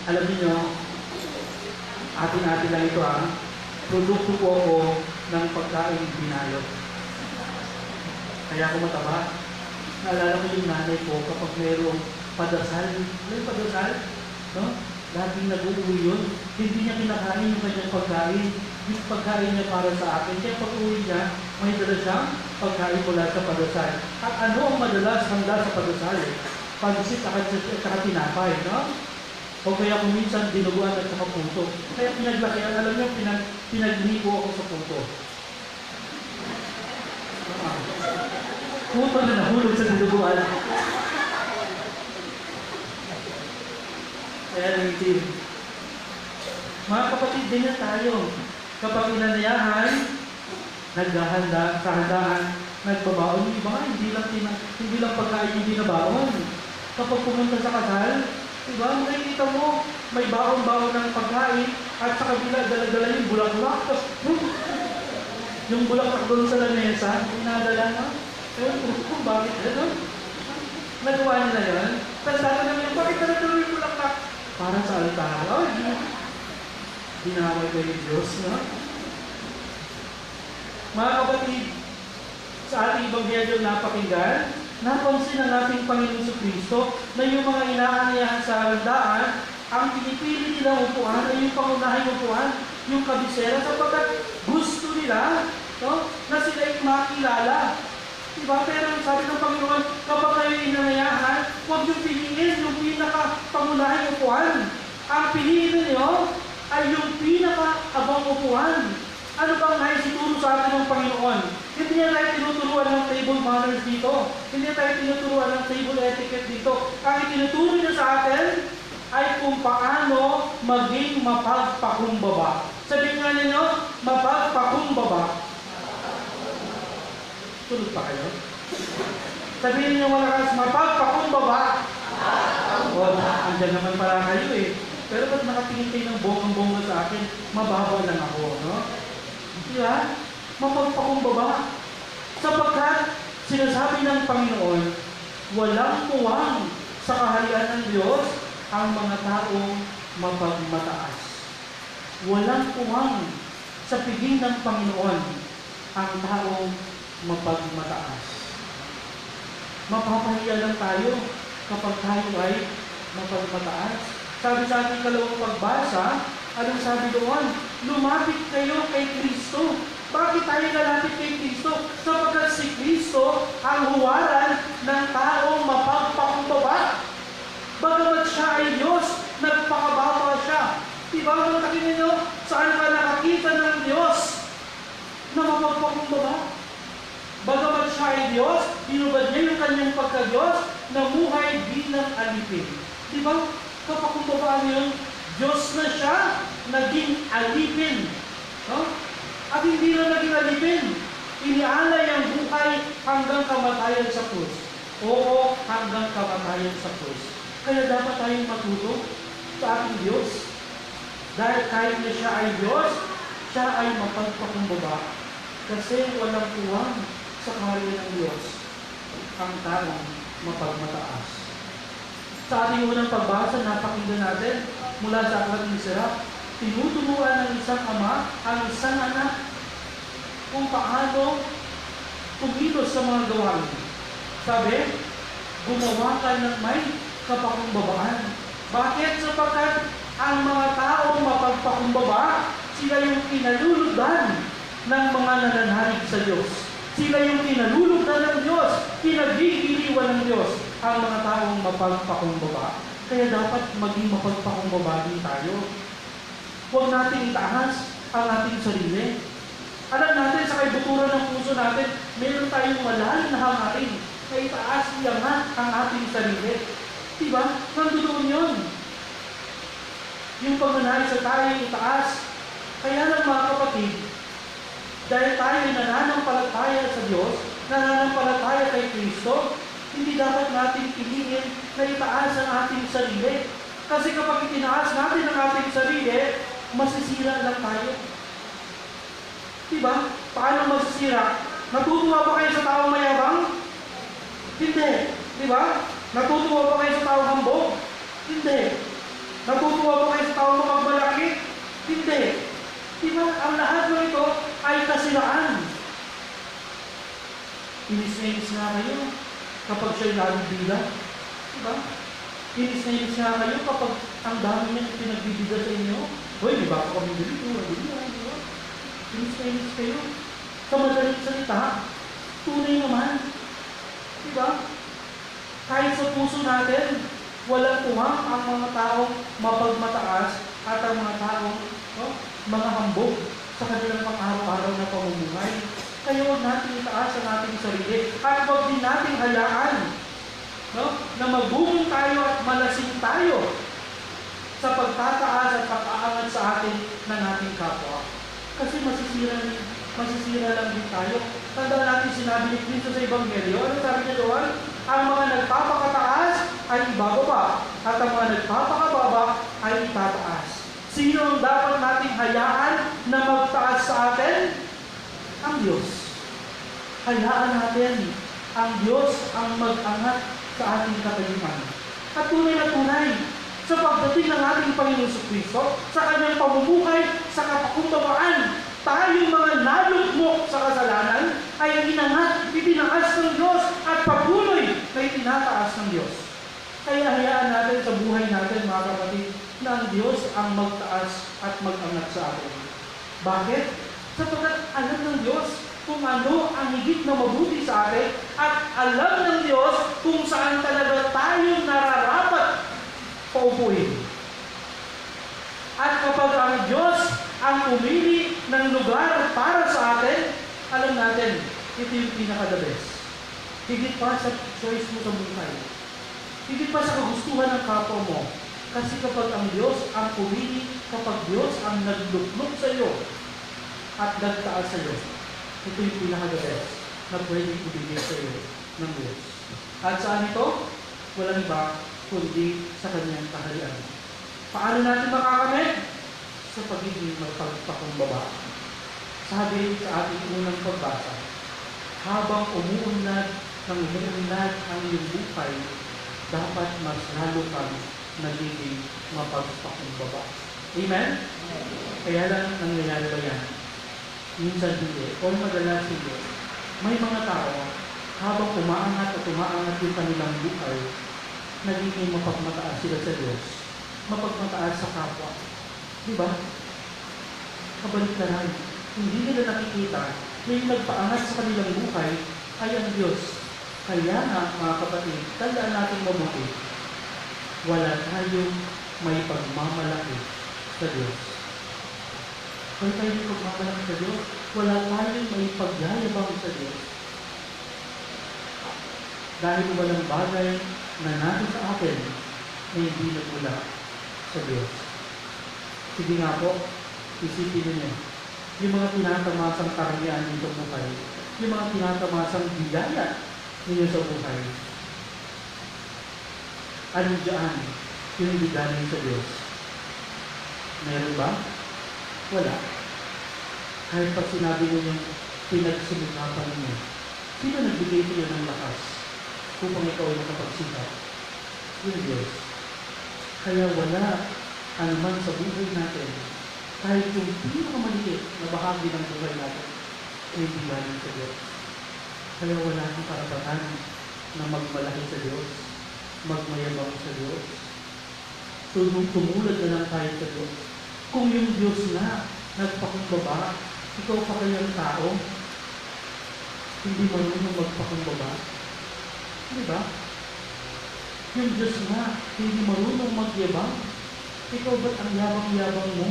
Alam niyo, atin-atin lang ito produkto po ako ng pagkain binalot. Kaya ako mataba. Naalala ko yung nanay ko kapag mayroong padasal. May padasal? No? Laging nag-uwi yun. Hindi niya kinakain yung kanyang pagkain. Yung pagkain niya para sa akin. Kaya pag-uwi niya, may dala siyang pagkain mula sa padasal. At ano ang madalas handa sa padasal? Pansit at tinapay, no? O kaya kung minsan dinuguan at saka puto. Kaya pinaglakihan, alam niyo, pinagligo ako sa puto. Puto na nahulog sa dinuguan. Kaya nangitin. Mga kapatid, din na tayo. Kapag inanayahan, naghahanda, kahandaan, nagbabaon, yung iba nga, hindi lang pagkain yung binabaon. Kapag pumunta sa kasal, diba, makikita mo, may baon-baon ng pagkain, at sa kabila, dala-dala yung bulaklak. Tapos, yung bulaklak doon sa lamesa, inadala na. Bakit gano'n? Nagawa nila yun. Tapos dati naman, bakit dala-dala yung bulaklak? Para sa altar. Oh, dinaway ko yung Diyos, no? Mga kapatid, sa ating Ebanghelyo napakinggan, napansin ng ating Panginoon Kristo na yung mga inaanayahan sa handaan, ang pinipili nilang upuan ay yung pangunahing upuan, yung kabisera, sapagkat gusto nila, no, na sila ay makilala. Diba? Pero sabi ng Panginoon, kapag kayo inanayahan, huwag yung piliin yung pinaka-pangunahing upuan. Ang piliin niyo ay yung pinaka-abang upuan. Ano bang naisituro sa atin ng Panginoon? Hindi niya tayo tinuturuan ng table manners dito. Hindi niya tayo tinuturuan ng table etiquette dito. Ang itinuturo niya sa atin ay kung paano maging mapagpakumbaba. Sabihin nga ninyo, mapagpakumbaba. Tulog pa kayo? Sabihin niyo malakas, mapagpakumbaba. Andyan naman pala kayo eh. Pero ba't nakatingin kayo ng bonggang-bongga sa akin, mababaw lang ako, no? Diba? Mapagpakumbaba. Sapagkat sinasabi ng Panginoon, walang puwang sa kaharian ng Diyos ang mga taong mapagmataas. Walang puwang sa piging ng Panginoon ang taong mapagmataas. Mapapahiya lang tayo kapag tayo ay mapagmataas. Sabi sa ating kalawang pagbasa, anong sabi doon? Lumapit kayo kay Kristo. Bakit tayo lalapit kay Kristo? Sapagkat si Kristo ang huwaran ng taong mapagpakumbaba. Bagamat siya ay Diyos, nagpakababa siya. Diba ang nakita ninyo? Saan ka nakakita ng Diyos na mapagpakumbaba? Bagamat siya ay Diyos, binubad niya yung kanyang pagka-Diyos, namuhay bilang alipin. Diba? Kapakumbabaan yung Diyos na siya, naging alipin. No? At hindi na naging alipin. Inialay ang buhay hanggang kamatayan sa krus. Oo, hanggang kamatayan sa krus. Kaya dapat tayong matuto sa ating Diyos. Dahil kahit na siya ay Diyos, siya ay mapagpakumbaba. Kasi walang puwang sa kaharian ng Diyos ang taong mapagmataas. Sa ating unang pagbasa, napakinggan natin mula sa Aklat ni Sirach, tinuturuan ng isang ama ang isang anak kung paano kumilos sa mga gawain. Sabi, gumawa ka ng may kapakumbabaan. Bakit? Sapagkat ang mga taong mapagpakumbaba, sila yung kinaluludan ng mga nananalig sa Diyos. Sila yung kinaluludan ng Diyos, kinagigiliwan ng Diyos ang mga taong mapagpakumbaba. Kaya dapat maging mapagpakumbaba din tayo. Huwag natin itaas ang ating sarili. Alam natin sa kaibuturan ng puso natin, meron tayong malalim na hangarin na itaas iyangat ang ating sarili. Diba? Nandoon yun. Yung pagnanais sa tayo itaas. Kaya lang mga kapatid, dahil tayo nananampalataya sa Diyos, nananampalataya kay Kristo, hindi dapat natin piliin na itaas ang ating sarili. Kasi kapag itinaas natin ang ating sarili, masisira lang tayo. Diba? Paano masisira? Natutuwa ba kayo sa taong mayabang? Hindi. Diba? Natutuwa ba kayo sa taong hambog? Hindi. Natutuwa ba kayo sa tao mo magmalaki? Hindi. Diba? Ang lahat mo ito ay kasiraan. Inis nga kayo kapag siya'y nabibida. Diba? Inis nga kayo kapag ang dami niya pinagbibida sa inyo. Hoy, di ba ako kami dito? Diba? Inis kayo. Sa madaling salita, tunay naman. Diba? Kahit sa puso natin, walang umang ang mga taong mapagmataas at ang mga taong mga hambog sa kanilang pang-araw-araw na pamumuhay. Kaya huwag natin itaas ang ating sarili at huwag din natin hayaan na magbubong tayo at malasing tayo sa pagtataas at pag-aangat sa atin ng ating kapwa. Kasi masisira lang din tayo. Tandaan natin sinabi ni Cristo sa Ebanghelyo. Ano sabi niya doon? Ang mga nagpapakataas ay ibababa at ang mga nagpapakababa ay itataas. Sino ang dapat nating hayaan na magtaas sa atin? Ang Diyos. Hayaan natin ang Diyos ang mag-angat sa ating katayuan. At tunay na tunay, sa pagdating ng ating Panginoon Kristo, sa kanyang pamumuhay, sa kapakumbabaan, tayong mga nalugmok sa kasalanan ay inangat, itinaas ng Diyos at patuloy na itinataas ng Diyos. Kaya hayaan natin sa buhay natin, mga kapatid, na ang Diyos ang magtaas at mag-angat sa atin. Bakit? Sapagkat alam ng Diyos kung ano ang higit na mabuti sa atin at alam ng Diyos kung saan talaga tayo nararapat paupuin. At kapag ang Diyos ang umili ng lugar para sa atin, alam natin, ito yung pinaka-the best. Higit pa sa choice mo sa buhay. Higit pa sa kagustuhan ng kapwa mo. Kasi kapag ang Diyos ang umili, kapag Diyos ang nagluklok sa iyo at nagtaas sa iyo, ito yung pinaka-the best na pwedeng ibigay sa iyo ng Diyos. At saan ito? Walang iba kundi sa kanyang kaharian. Paano natin makakamit? Sa pagiging magpagpakumbaba. Sabi sa ating unang pagbasa, habang umuunlad ang iyong buhay, dapat mas lalo kang nagiging mapagpakumbaba. Amen? Kaya lang nangyayari ba yan? Minsan hindi, o madalas hindi. May mga tao, habang umaangat at umaangat yung kanilang buhay, nagiging mapagmataas sila sa Diyos, mapagmataas sa kapwa. Diba? Kabaliktaran. Hindi nila nakikita na yung nagpaangat sa kanilang buhay ay ang Diyos. Kaya nga, mga kapatid, tandaan natin mabuti, wala tayong may pagmamalaki sa Diyos. Wala tayong pagmamalaki sa Diyos. Wala tayong may pagyayabang sa Diyos. Dahil walang bagay na natin sa atin na hindi nagmula sa Diyos. Sige nga po, isipin ninyo, yung mga tinatamasang karamihan ninyo sa buhay, yung mga tinatamasang bigaya ninyo sa buhay, ano dyan yung hindi galing sa Diyos? Meron ba? Wala. Kahit pag sinabi mo yung pinagsimulapan ninyo, sino nagbigay sa iyo ng lakas upang ikaw ay makapagsikap? Yung Diyos. Kaya wala anuman sa buhay natin, kahit yung pinakamaliit na bahagi ng buhay natin, ay hindi galing sa Diyos. Kaya wala kang karapatan na magmalaki sa Diyos, magmayabang sa Diyos. Tumulad na lang tayo sa Diyos. Kung yung Diyos na nagpakumbaba, ikaw pa kayang tao, hindi marunong magpakumbaba. Di ba? Yung Diyos na hindi marunong magyabang, ikaw ba't ang yabang-yabang mo?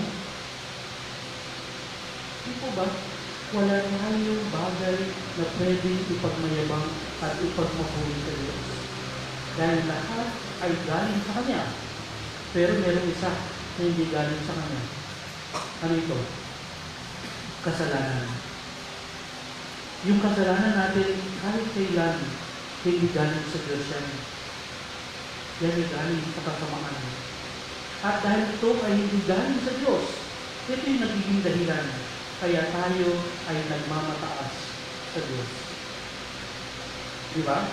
Ikaw ba? Wala tayong bagay na pwedeng ipagmayabang at ipagmahuli sa Diyos. Dahil lahat ay galing sa Kanya. Pero meron isa na hindi galing sa Kanya. Ano ito? Kasalanan. Yung kasalanan natin, kahit kailan, hindi galing sa Diyos yan. Yan ay galing sa kasamaan. At dahil ito ay hindi galing sa Diyos, ito yung nagiging dahilan. Kaya tayo ay nagmamataas sa Diyos. Di ba?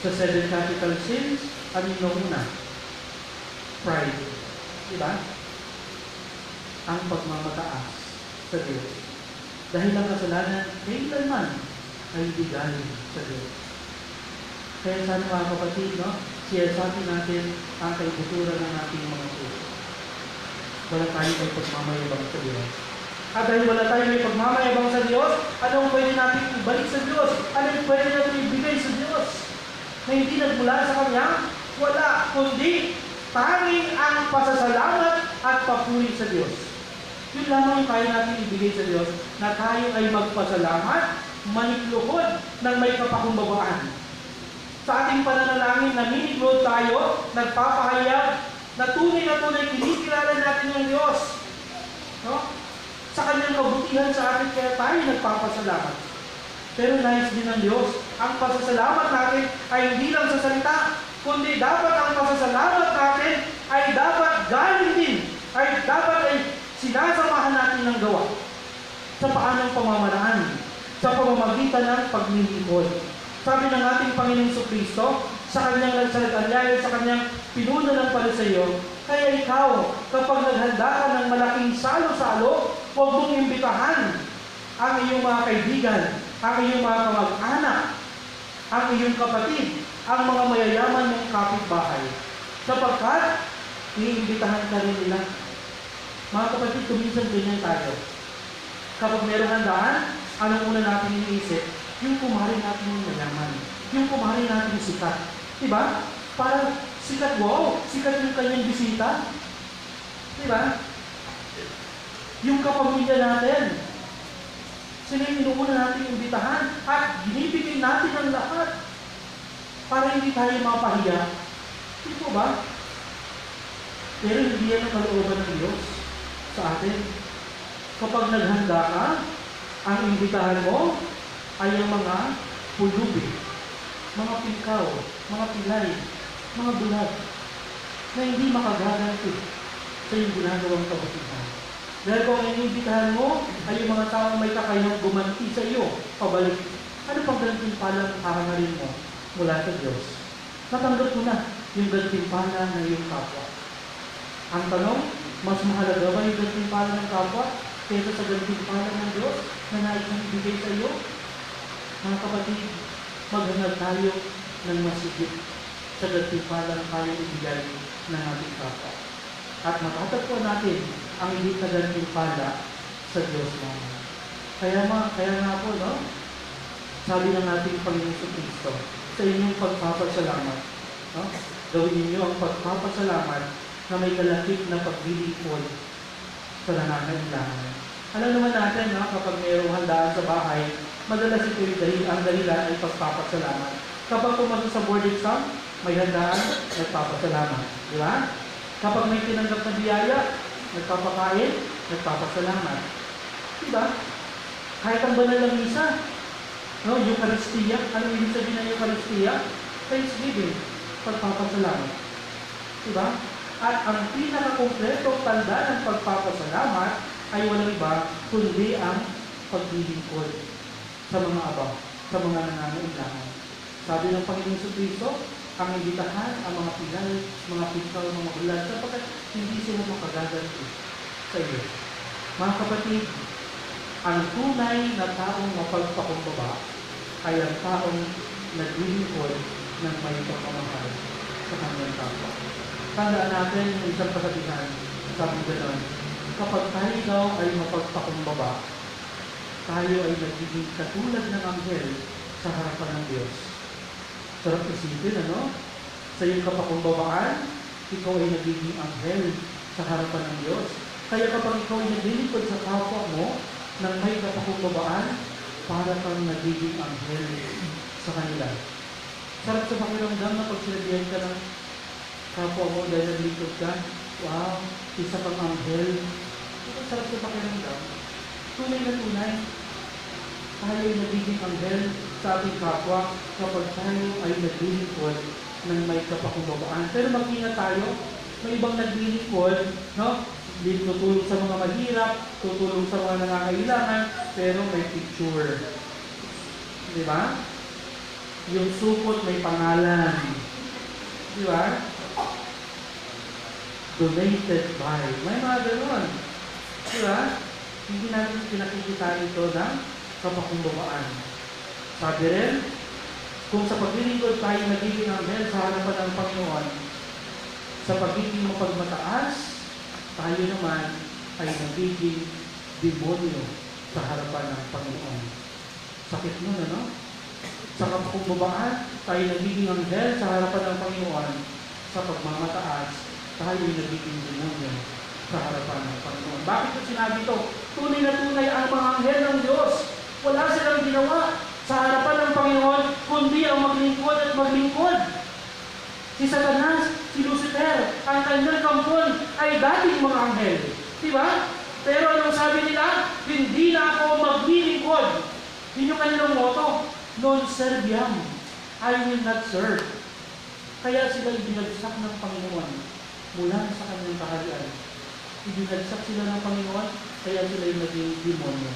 Sa 7 capital sins, ano yung una? Pride. Diba? Ang pagmamataas sa Diyos. Dahil ang kasalanan, kailanman ay hindi galing sa Diyos. Kaya sana mga kapatid, no? Siyasatin natin ang kaibuturan ng ating mga puso. Wala tayong may pagmamayabang sa Diyos. At dahil wala tayong may pagmamayabang sa Diyos, anong pwede natin ibalik sa Diyos? Anong pwede natin ibigay sa Diyos? Na hindi nagmula sa Kanya? Wala, kundi tanging ang pasasalamat at papuri sa Diyos. Yun lamang yung kaya natin ibigay sa Diyos, na tayo ay magpasalamat, manikluhod ng may kapakumbabaan. Sa ating pananalangin, naniniglod tayo, nagpapahayag, na tunay kinikilala natin yung Diyos. No? Sa kanyang kabutihan sa atin, kaya tayo nagpapasalamat. Pero nais din ng Diyos, ang pasasalamat natin ay hindi lang sa salita, kundi dapat ang pasasalamat natin ay dapat galing din, ay dapat ay sinasamahan natin ng gawa. Sa paanong pamamaraan, sa pamamagitan ng paglilingkod. Sabi ng ating Panginoong Jesucristo, sa kanyang nagsalatanyaya, sa kanyang pinuno ng pariseyo, kaya ikaw, kapag naghanda ka ng malaking salo-salo, huwag mong imbitahan ang iyong mga kaibigan, ang iyong mga kamag-anak, ang iyong kapatid, ang mga mayayaman mong kapitbahay. Sapagkat, iimbitahan ka rin nila. Mga kapatid, kuminsan ganyan tayo. Kapag mayroong handaan, anong una natin iniisip? Yung kumari natin yung mayaman. Yung kumari natin yung sikat. Diba? Parang sikat, wow, sikat yung kanyang bisita. Diba? Yung kapamilya natin. Sila yung inuuna natin imbitahan at binibigay natin ang lahat para hindi tayo mapahiya. Hindi po ba? Pero hindi yan ang kalooban ng Diyos sa atin. Kapag naghanda ka, ang imbitahan mo ay ang mga pulubi, mga pingkaw, mga pilay, mga bulag, na hindi makagaganti sa iyong ginagawang kabutihan. Dahil kung ang iniimbitahan mo ay yung mga taong may kakayahang gumanti sa iyo, pabalik, ano pang gantimpala ang kahangarin mo mula sa Diyos? Natanggap mo na yung gantimpala ng iyong kapwa. Ang tanong, mas mahalaga ba yung gantimpala ng kapwa kaysa sa gantimpala ng Diyos na nais nang ibigay sa iyo? Mga kapatid, maghanap tayo ng masigit sa gantimpalang kayang ibigay ng ating kapwa. At matatagpuan natin ang hindi na gantimpala sa Diyos naman. Kaya nga po, no? Sabi ng ating Panginoon Jesucristo, sa inyong pagpapasalamat, no? Gawin ninyo ang pagpapasalamat na may kalakip na paglilingkod sa nangangailangan. Alam naman natin, no? Kapag mayroong handaan sa bahay, madalas ito yung ang dahilan ay pagpapasalamat. Kapag pumasa sa board exam, may handaan, nagpapasalamat. Di ba? Kapag may tinanggap na biyaya, nagpapakain, nagpapasalamat. Di ba? Kahit ang banal na misa, no? Eucharistia, ano ibig sabihin ng Eucharistia? Thanksgiving, pagpapasalamat. Di ba? At ang pinakakompletong tanda ng pagpapasalamat ay walang iba, kundi ang paglilingkod sa mga abang, sa mga nangangailangan. Sabi ng Panginoon Jesucristo, ang imbitahan, ang mga pilay, mga pingkaw, mga bulag, sapagkat hindi sila makagaganti sa iyo. Mga kapatid, ang tunay na taong mapagpakumbaba ay ang taong naglilingkod ng may pagmamahal sa kanyang kapwa. Tandaan natin yung isang kasabihan, sabi gano'n, kapag tayo daw ay mapagpakumbaba, tayo ay nagiging katulad ng anghel sa harapan ng Diyos. Sarap isipin, ano? Sa iyong kapakumbabaan, ikaw ay nagiging anghel sa harapan ng Diyos. Kaya kapag ikaw ay naglilingkod sa kapwa mo ng may kapakumbabaan, para kang nagiging anghel sa kanila. Sarap sa pakiramdam na pag sinabihan ka ng kapwa mo dahil naglilingkod ka, wow, isa kang anghel. Ito sarap sa pakiramdam. Tunay na tunay, tayo ay nagiging anghel sa ating kapwa kapag tayo ay naglilingkod ng may kapakumbabaan. Pero mag-ingat tayo, may ibang naglilingkod, no? Tutulong sa mga mahirap, tutulong sa mga nangangailangan, pero may picture. Di ba? Yung supot may pangalan. Di ba? donated by. May mga gano'n. Diba? Hindi natin pinakikita ito ng kapakumbabaan. Sabi rin, kung sa paglilingkod tayo nagiging anghel sa harapan ng Panginoon, sa pagiging mapagmataas, tayo naman ay nagiging demonyo sa harapan ng Panginoon. Sakit nun, ano? Sa kapakumbabaan, tayo nagiging anghel sa harapan ng Panginoon. Sa pagmamataas, tayo nagiging demonyo sa harapan ng Panginoon. Bakit ko sinabi ito? Tunay na tunay ang mga anghel ng Diyos. Wala silang ginawa sa harapan ng Panginoon, kundi ang maglingkod at maglingkod. Si Satanas, si Lucifer, ang kanyang kampon ay dating mga anghel. Diba? Pero anong sabi nila? Hindi na ako maglilingkod. Yun yung kanilang motto. Non serviam. I will not serve. Kaya sila ibinagsak ng Panginoon mula sa kanyang kaharian. Ibinagsak sila ng Panginoon, kaya sila yung naging demonyo.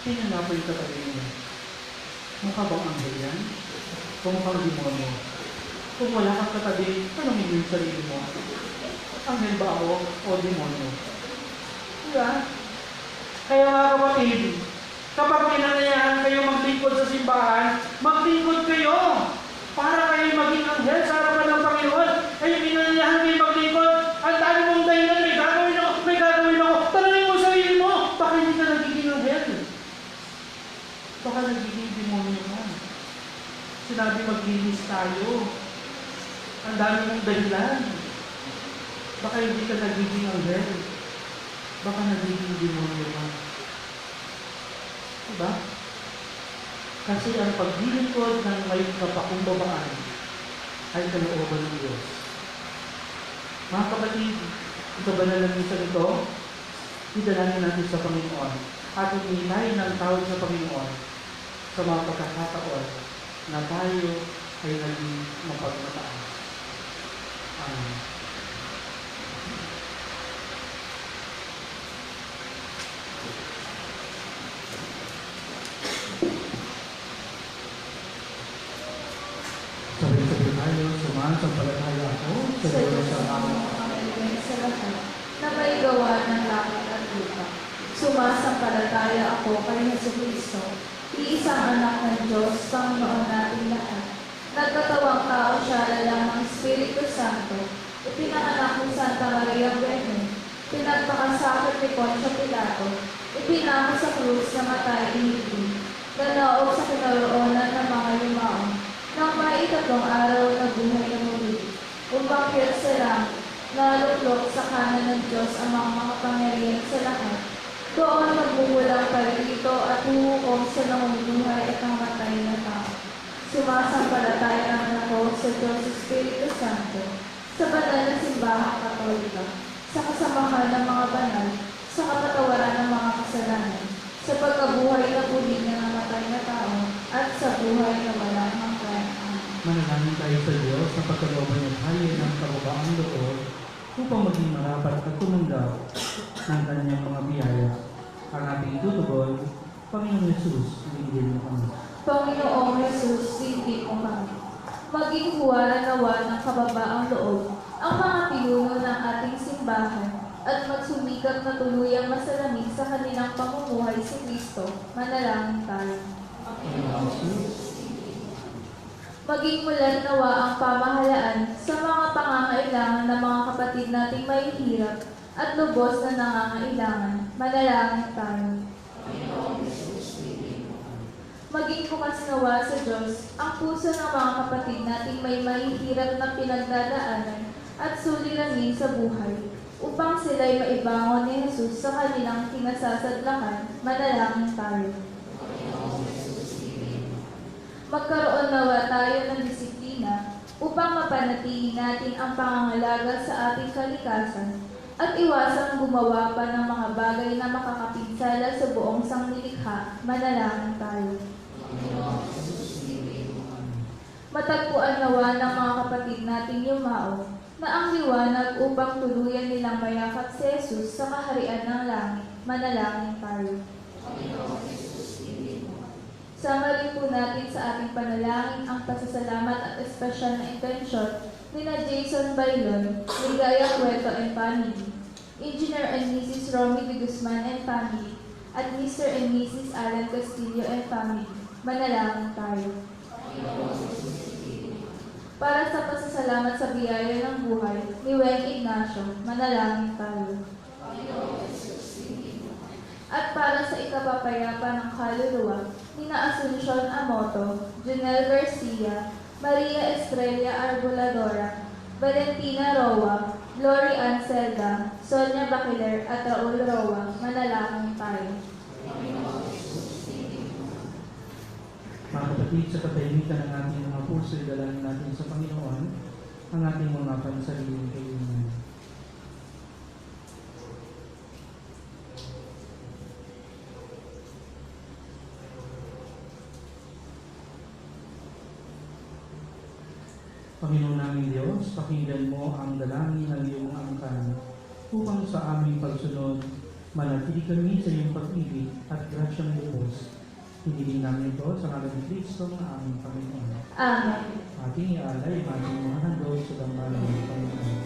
Tingnan nga po yung katabi niya. Mukha bang anghel yan? O mukhang demonyo? Kung wala kang katabi, tanongin mo yung sarili mo. Anghel ba ako o demonyo? Diba? Kaya mga kapatid, kapag pinanayahan kayo maglingkod sa simbahan, maglingkod kayo para kayo maging anghel sa harapan ng Panginoon. Kayo pinanayahan kayo maglingkod, ang dami mong dahilan, may gagawin ako, may gagawin ako. Tanongin mo sa sarili mo, baka hindi ka nagiging anghel. Baka nagiging demonyo ka. Sinabi maglinis tayo. Ang dami mong dahilan. Baka hindi ka nagiging anghel. Baka nagiging demonyo ka. Diba? Kasi ang paglilingkod ng may kapakumbabaan ay kalooban ng Diyos. Mga kapatid, ito ba na lang isa nito? Idalangin natin sa Panginoon at humintay ng tawag sa Panginoon sa mga pagkakataon na tayo ay naging mapagmataas. Amen. Sabay-sabay tayo, sumasampalataya ako sa Diyos sa aming sa lahat na may gawa ng langit at lupa. Sumasampalataya ako kay Jesucristo, iisang anak ng Diyos, Panginoon natin lahat. Nagkatawang tao siya alang ng Espiritu Santo, ipinanganak ni Santa Maria Virgen, pinagpakasakit ni Poncio Pilato, ipinako sa krus na matay inibig, nanaog sa kinaroonan ng mga yumao, nang maitatlong araw na buhay na muli, umakyat sa langit, naluklok sa kanan ng Diyos ang mga makapangyarihan sa lahat. Doon magmumulang parito at huhukom sa namumuhay at namatay na tao. Sumasampalataya naman ako sa Diyos Espiritu Santo, sa banal na simbahang Katolika, sa kasamahan ng mga banal, sa kapatawaran ng mga kasalanan, sa pagkabuhay na muli ng namatay na tao, at sa buhay na wala hanggan. Manalangin tayo sa Diyos sa pagkalooban ng tayo ng kababaang loob upang maging marapat at tumanggap ng kanyang mga biyaya. Ang ating itutugon, Panginoon Yesus, bigyan mo kami. Panginoong Jesus, hindi mo kami. Maging huwaran nawa ng kababaang loob ang mga pinuno ng ating simbahan at magsumikap na tuluyang masalamig sa kanilang pamumuhay si Kristo. Manalangin tayo. Maging mulan nawa ang pamahalaan sa mga pangangailangan ng mga kapatid nating may hirap at lubos na nangangailangan. Manalangin tayo. Maging bukas nawa sa Diyos ang puso ng mga kapatid nating may mahihirap na pinagdadaanan at suliranin sa buhay upang sila'y maibangon ni Jesus sa kanilang kinasasadlakan. Manalangin tayo. Magkaroon nawa tayo ng disiplina upang mapanatili natin ang pangangalaga sa ating kalikasan at iwasang gumawa pa ng mga bagay na makakapinsala sa buong sanglilikha. Manalangin tayo. Matagpuan nawa ng mga kapatid nating yumao na ang liwanag upang tuluyan nilang mayakap si Jesus sa kaharian ng langit. Manalangin tayo. Sama rin po natin sa ating panalangin ang pasasalamat at espesyal na intensyon nina Jason Bailon, Ligaya Cueto and family, Engineer and Mrs. Romy de Guzman and family, at Mr. and Mrs. Alan Castillo and family. Manalangin tayo. Para sa pasasalamat sa biyaya ng buhay ni Weng Ignacio, manalangin tayo. At para sa ikapapayapa ng kaluluwa ni na Asuncion Amoto, Junel Garcia, Maria Estrella Arboladora, Valentina Roa, Glory Anselda, Sonia Baquiler at Raul Roa, manalangin tayo. Mga kapatid, sa katahimikan ng ating mga puso, dalangin natin sa Panginoon ang ating mga pansariling kailangan. Panginoon naming Diyos, pakinggan mo ang dalangin ng iyong angkan upang sa aming pagsunod, manatili kami sa iyong pag-ibig at grasyang lubos. Hiniling namin ito sa ngalan ni Kristo na aming Panginoon. Amen. Ating ialay ang ating mga handog sa dambalan ng Panginoon.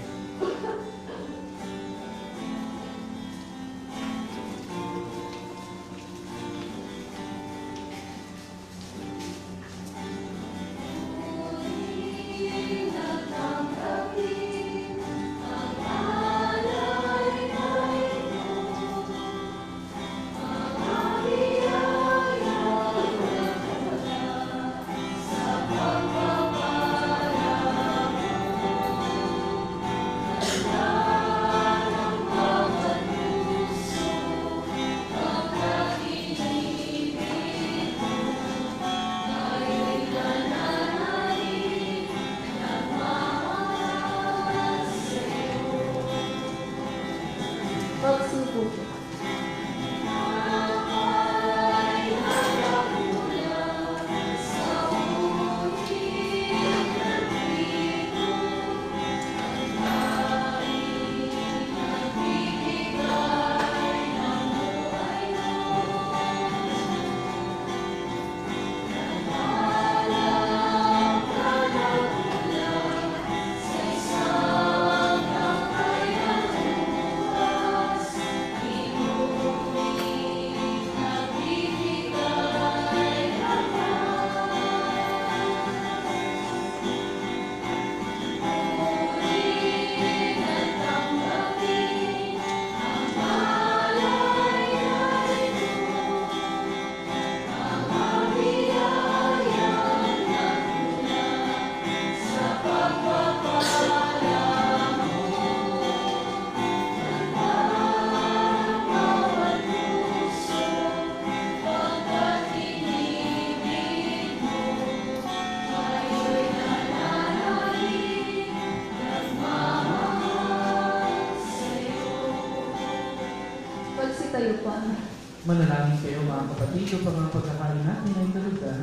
Magsipo. Magsitayo po. Manalangin kayo mga kapatid upang ang pagkakain natin ay kalugdan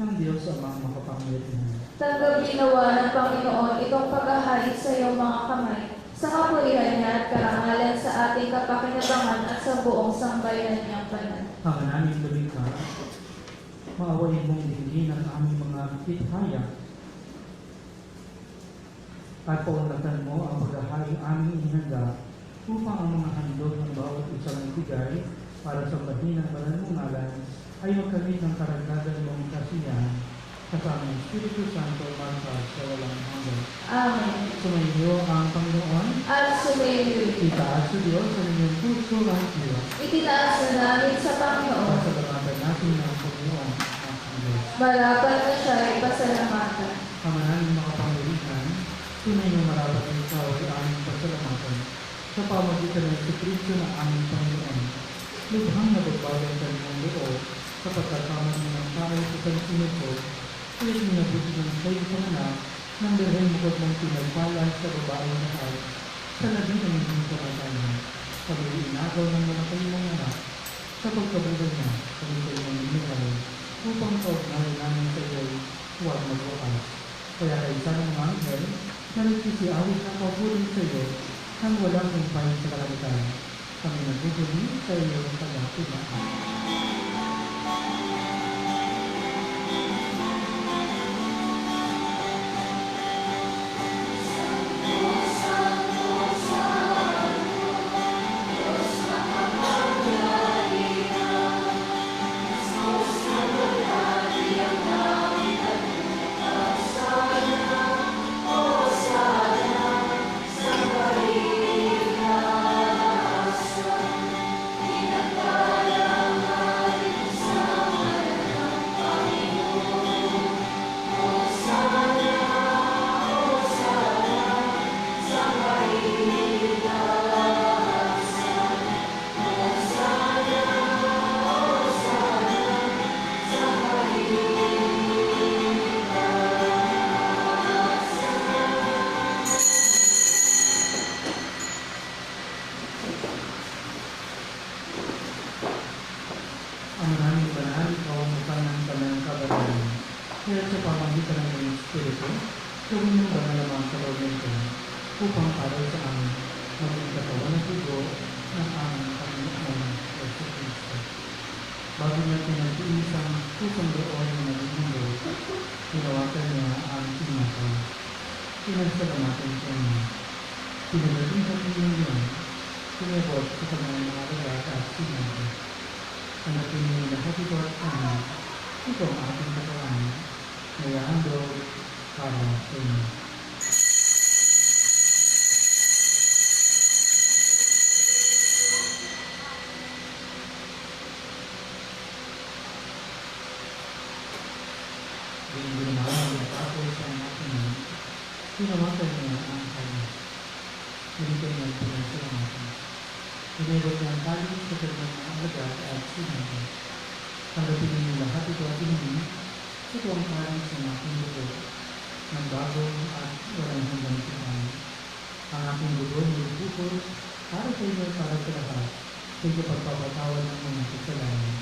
ng Diyos Amang makapangyarihan. Tanggapin nawa ng Panginoon itong paghahalik sa iyong mga kamay, sa kapurihan niya at karangalan sa ating kapakinabangan at sa buong sambayanan niyang banal. Ang aming lumikha, maawain mong dinggin ang aming mga tithaya at paunlatan mo ang paghahaling aming inihanda upang ang mga handog ng bawat isang bigay para sa bahin ng banal mong ngalan ay magkamit ng karagdagan mong kasiyahan kasama ng Espiritu Santo magpag sa walang hanggan. Amen. Sumainyo ang Panginoon, At sumayo. itaas sa Diyos sa inyong puso at Diyos. Itinaas na namin sa Panginoon. Pasalamatan natin ang Panginoon at ang Diyos. Marapat na siya ay pasalamatan. Kamanang mga pangyarihan, tunay na marapat na ikaw ay aming pasalamatan sa pamagitan ng Kristo na aming Panginoon. Lubhang nabagbagan sa inyong loob sa pagkasama ng tao sa kansinig ko, kaya't minabuti ng sa isang anak ng Birhen Bukod ng pinagpala sa babae na ay sa labi ng hindi kamatanya. Pag-iinagaw ng mga kailang anak sa pagkabulan niya sa mga minimay upang kaugnay namin sa iyo huwag magwakas. Kaya kaisa ng mga anghel na nagsisiawit ng pabulan sa iyo nang walang kumpay sa kalamitan. Kami nagbubuli sa iyong pagkakulaan. Ang naming banal, ikaw ang mukha ng kanyang kabanalan. Kaya sa pamagitan ng iyong Espiritu, gawin ng banal ang mga karoon upang para sa amin maging katawan at dugo ng aming Panginoon Yesu Cristo. Bago niya pinagtiis ang pusong doon ng naging mundo, hinawakan niya ang tinapay. Pinagsalamatan siya niya. Pinagating sa piling niya, pinabot sa kanyang mga lagat at sinabi, "Hanapin niyo lahat ito at amin, ito ang ating katawan, na ihahandog para sa inyo." Hindi naman ang natapos ang ating hinawakan niya ang kanya. Binigyan niya ang pinagsalamatan. Pinabot niya ang tali sa kanyang mga lagat at sinabi, "Tanggapin niyo lahat ito at inumin, ito ang tali sa aking dugo, ng bagong at walang hanggang tipan. Ang aking dugo nilubukol para sa inyo para sa lahat, sa pagpapatawad ng mga kasalanan.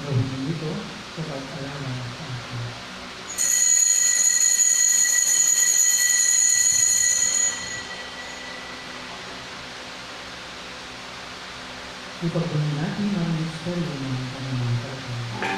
Gawin niyo ito sa pag-alala sa akin." Ipagpuni natin ang misteryo ng pananampalataya.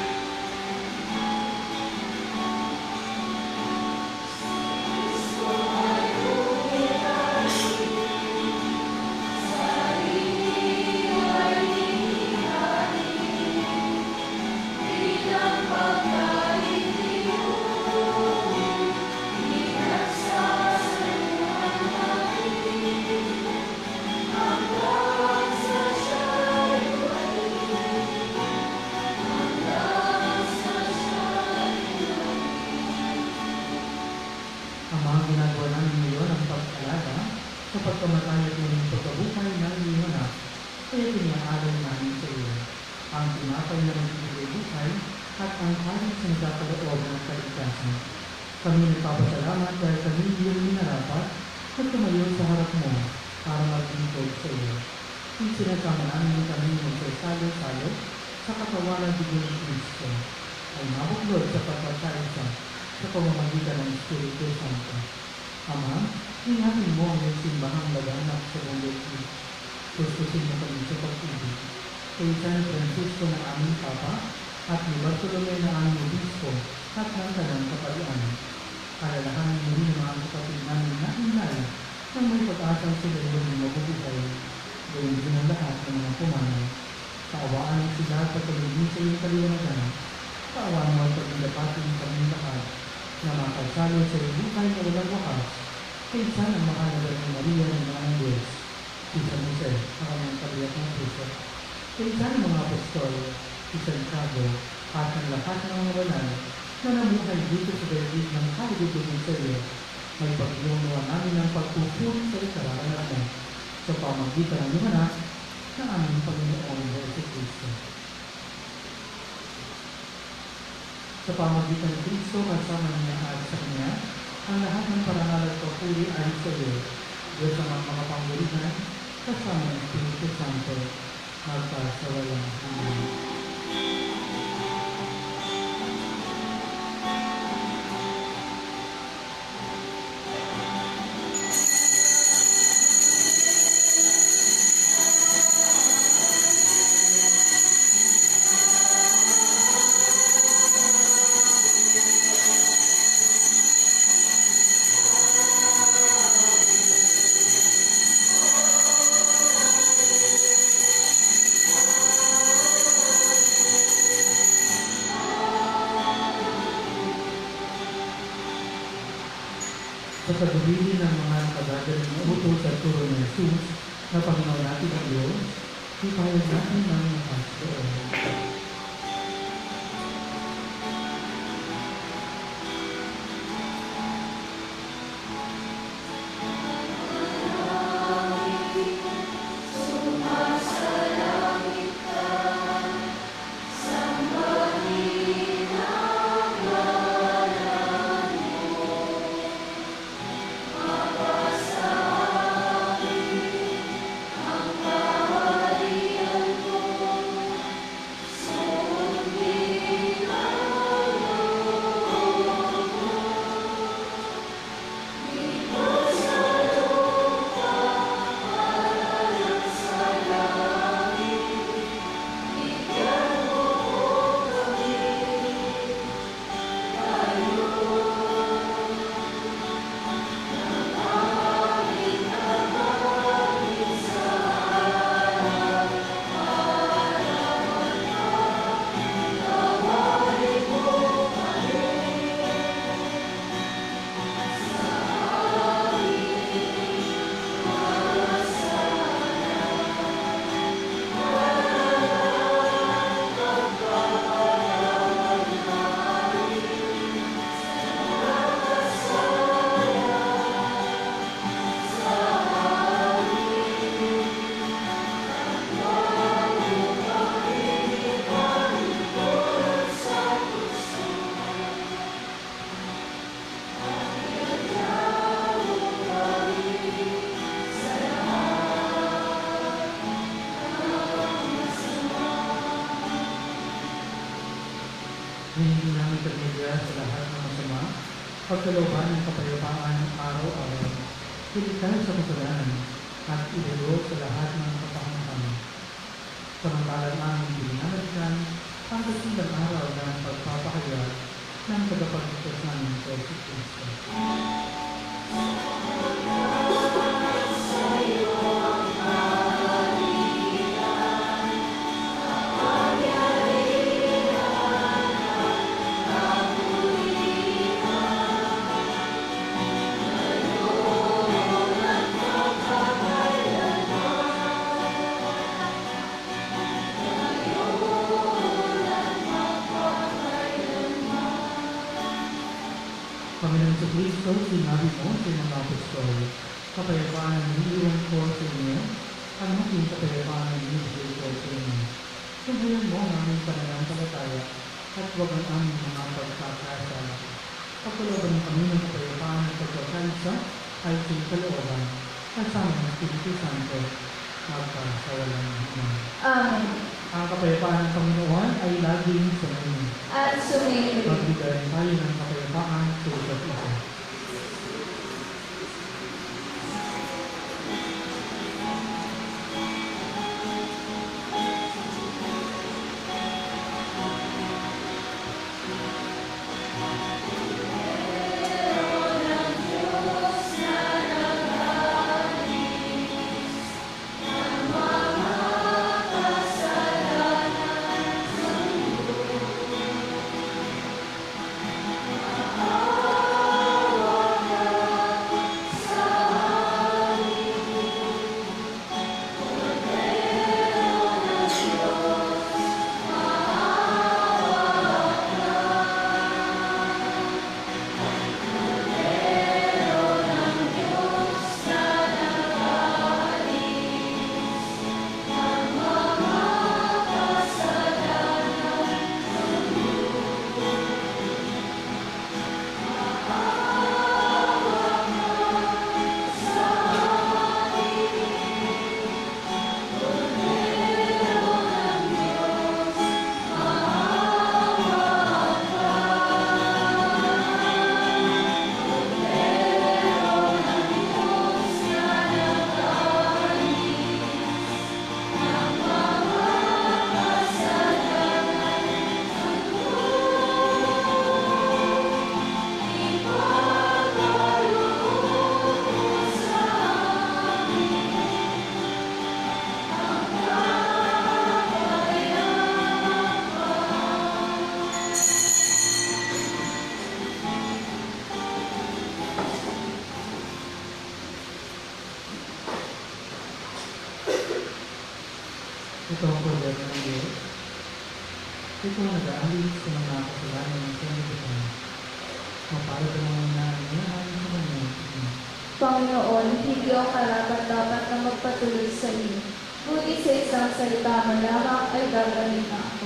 Ang mga ginagawa namin ngayon ang pag-alaga sa pagkamatay at muling pagkabuhay ng iyong anak, kaya pinaaral namin sa iyo ang tinapay na nagbibigay buhay at ang alis na nagkakaloob ng kaligtasan. Kami nagpapasalamat dahil kami iyong minarapat at tumayo sa harap mo para maglingkod sa iyo. Sinasama namin kami magsasalo-salo sa katawan ng dugo ni Cristo ay mabuklod sa pagkakaisa sa pamamagitan ng Espiritu Santo. Ama, hinahin mo ang iyong simbahang laganap sa buong daigdig. Gustusin mo kami sa pag-ibig. Kay San Francisco na aming Papa at ni Bartolome na aming Obispo at ng Kanang Kapalian. Alalahanin mo rin ang mga kapatid namin na inay nang may pag-asang sila yung mabubuhay. Gawin din ang lahat ng mga pumanaw. Kaawaan sila at patuloy sa iyong kaliwanagan. Kaawaan mo at pagdapatin kami lahat na makasalo sa iyong buhay na walang wakas. Kaysa ang mahalaga ng Maria ng mga Diyos, si San Jose, ang kanyang kabiyak ng puso. Kaysa ang mga apostol, si Santiago, at ang lahat ng mga banal na namuhay dito sa daigdig ng kaligutunan sa iyo, may pagdiwang namin ang pagpupuri sa ikararangan mo sa pamagitan ng iyong anak na aming Panginoon Yesu Cristo. Sa pamagitan ng Cristo, kasama niya at sa Kanya, ang lahat ng parangal at papuri ay sa iyo, Diyos ang mga pangulihan, kasama ng Espiritu Santo, magpasawalang hanggan. Sa pagdibili ng mga nakagagaling na utos at turo ng Jesus na Panginoon natin ang Diyos, ipahayag natin ng lakas doon. na hindi namin kamilya sa lahat ng masama, pagkalooban ng kapayapaan ng araw-araw, iligtas sa kasalanan, at ilaro sa lahat ng kapahamakan. Samantalang aming binanalikan ang kasilang araw ng pagpapakayat ng tagapagligtas namin sa Yesu Cristo. Panginoon sa Kristo, sinabi mo sa mga apostol, kapayapaan ang iniiwan ko sa inyo, ang maging kapayapaan ang inibigay ko sa inyo. Tunghayan mo ang aming pananampalataya at huwag ang aming mga pagkakasala. Pagkalooban ng kami ng kapayapaan at pagkakaisa ay sa kalooban, kasama ng Espiritu Santo, magkasawalang hanggan. Amen. Ang kapayapaan ng Panginoon ay laging sa inyo. At sumayin. Magbigay tayo ng kapayapaan sa isa't isa. Ito ang problema ng Diyos. Ito ang nag-aalis sa mga kasalanan ng sanlibutan. Mapalad ang mga nangyayari sa kanya. Panginoon, hindi ako karapat-dapat na magpatuloy sa iyo. Ngunit sa isang salita mo lamang ay gagawin na ako.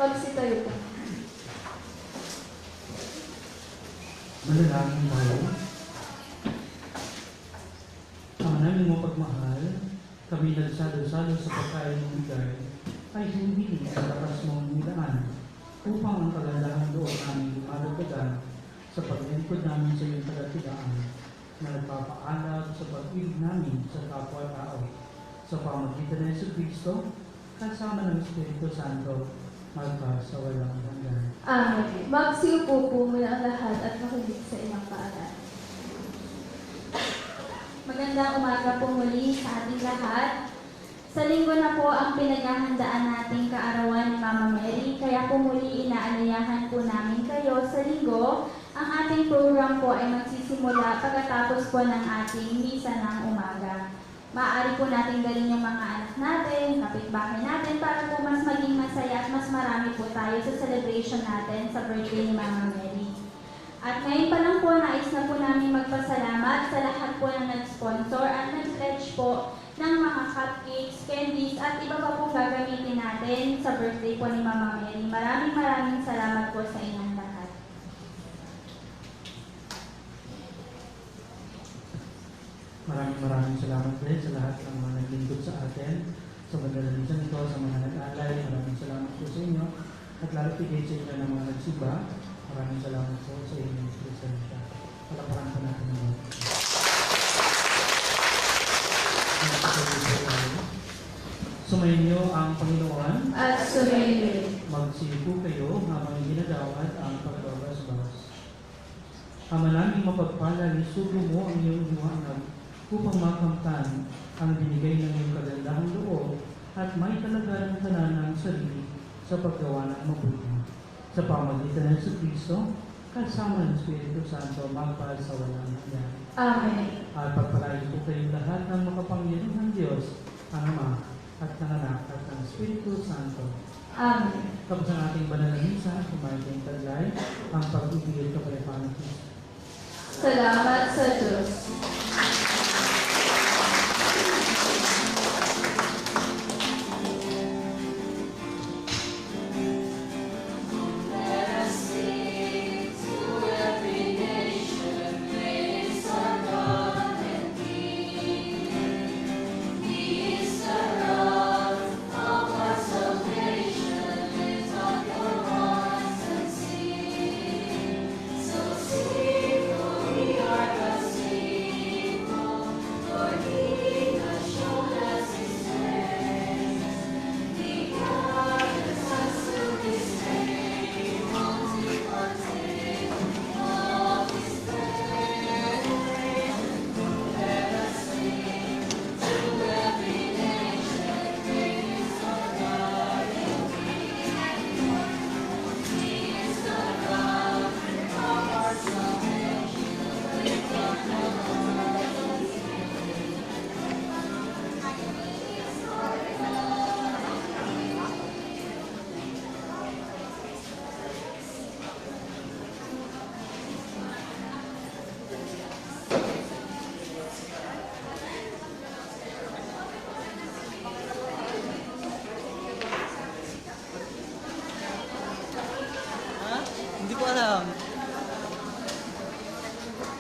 Magsitayo po. Manalangin tayo. Ang naming mapagmahal, kami nagsalo-salo sa pagkain ng bigay, ay hindi sa lakas mong nilaan, upang ang kagandahan loob namin lumalagdagan sa paglingkod namin sa iyong tagatigaan, na nagpapaalam sa pag-ibig namin sa kapwa-tao, sa pamagitan ng Yesu Kristo, kasama ng Espiritu Santo, magpa sa walang hanggan. Amen. Magsiupo po muna ang lahat at makinig sa ilang paalala. Magandang umaga po muli sa ating lahat. Sa linggo na po ang pinaghahandaan nating kaarawan ni Mama Mary, kaya po muli inaalayahan po namin kayo sa linggo. Ang ating program po ay magsisimula pagkatapos po ng ating misa ng umaga. Maaari po natin dalhin yung mga anak natin, kapitbahay natin, para po mas maging masaya at mas marami po tayo sa celebration natin sa birthday ni Mama Mary. At ngayon pa lang po, nais na po namin magpasalamat sa lahat po ng nag-sponsor at nag-pledge po ng mga cupcakes, candies, at iba pa pong gagamitin natin sa birthday po ni Mama Mary. Maraming salamat po sa inyong lahat. Maraming salamat din sa lahat ng mga naglingkod sa atin, sa madalalisan ito, sa mga nag-alay. Maraming salamat po sa inyo. At lalo tigay sa inyo ng mga nagsiba. Maraming salamat po sa inyong presensya. Palaparan pa natin ang mga. Sumayin niyo ang Panginoon At sumayin. magsipo kayo habang ginagawad ang pagbabasbas. Ama naming mapagpala, isugo mo ang iyong liwanag upang makamtan ang binigay ng iyong kagandahang loob at may talagaran tanan ng sarili sa paggawa ng mabuti. Sa pamagitan ng Yesu Kristo, kasama ng Espiritu Santo, magpa sa walang hanggan. Amen. At pagpalain po kayong lahat ng makapangyarihang Diyos, ang Ama, at ng Anak, at ng Espiritu Santo. Amen. Tapos ang ating banal na misa, kumain ng taglay, ang pag-ibig at kapayapaan ng Kristo. Salamat sa Diyos.